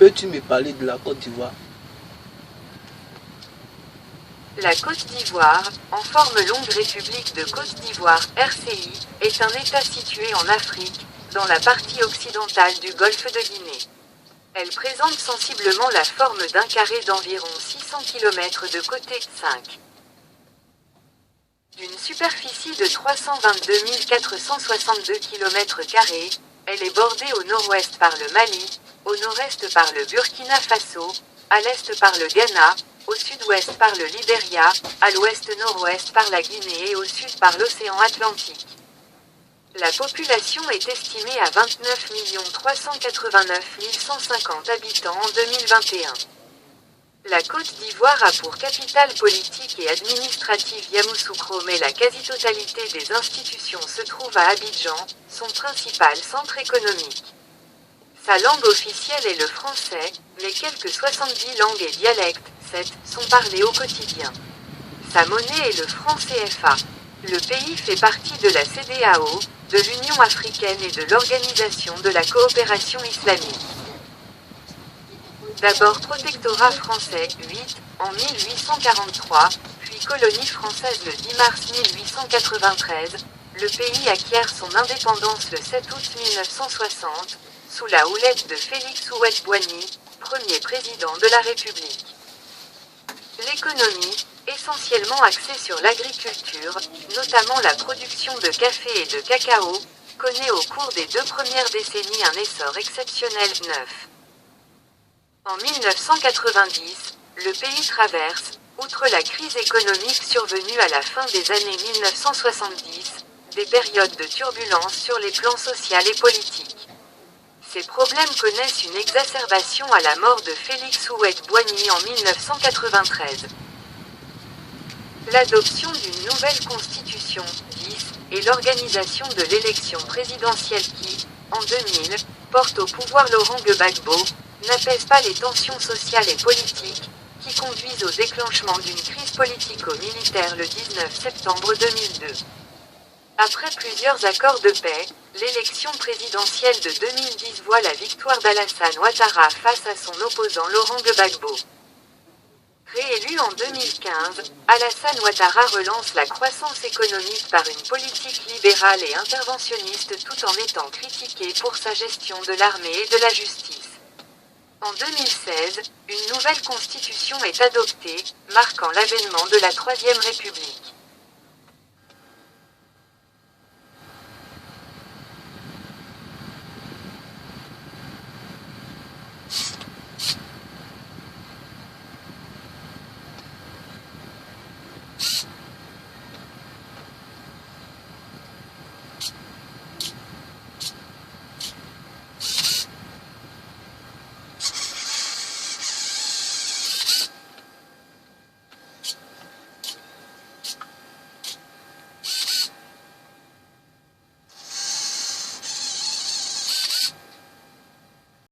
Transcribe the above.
Peux-tu me parler de la Côte d'Ivoire? La Côte d'Ivoire, en forme longue République de Côte d'Ivoire, RCI, est un État situé en Afrique, dans la partie occidentale du golfe de Guinée. Elle présente sensiblement la forme d'un carré d'environ 600 km de côté, 5. D'une superficie de 322 462 km², elle est bordée au nord-ouest par le Mali, au nord-est par le Burkina Faso, à l'est par le Ghana, au sud-ouest par le Libéria, à l'ouest-nord-ouest par la Guinée et au sud par l'océan Atlantique. La population est estimée à 29 389 150 habitants en 2021. La Côte d'Ivoire a pour capitale politique et administrative Yamoussoukro, mais la quasi-totalité des institutions se trouve à Abidjan, son principal centre économique. Sa langue officielle est le français, mais quelques 70 langues et dialectes, 7, sont parlés au quotidien. Sa monnaie est le franc CFA. Le pays fait partie de la CEDEAO, de l'Union africaine et de l'Organisation de la coopération islamique. D'abord protectorat français, 8, en 1843, puis colonie française le 10 mars 1893, le pays acquiert son indépendance le 7 août 1960, sous la houlette de Félix Houphouët-Boigny, premier président de la République. L'économie, essentiellement axée sur l'agriculture, notamment la production de café et de cacao, connaît au cours des 2 premières décennies un essor exceptionnel, 9. En 1990, le pays traverse, outre la crise économique survenue à la fin des années 1970, des périodes de turbulence sur les plans social et politique. Ces problèmes connaissent une exacerbation à la mort de Félix Houphouët-Boigny en 1993. L'adoption d'une nouvelle constitution, 10, et l'organisation de l'élection présidentielle qui, en 2000, porte au pouvoir Laurent Gbagbo, n'apaisent pas les tensions sociales et politiques, qui conduisent au déclenchement d'une crise politico-militaire le 19 septembre 2002. Après plusieurs accords de paix, l'élection présidentielle de 2010 voit la victoire d'Alassane Ouattara face à son opposant Laurent Gbagbo. Réélu en 2015, Alassane Ouattara relance la croissance économique par une politique libérale et interventionniste tout en étant critiqué pour sa gestion de l'armée et de la justice. En 2016, une nouvelle constitution est adoptée, marquant l'avènement de la Troisième République.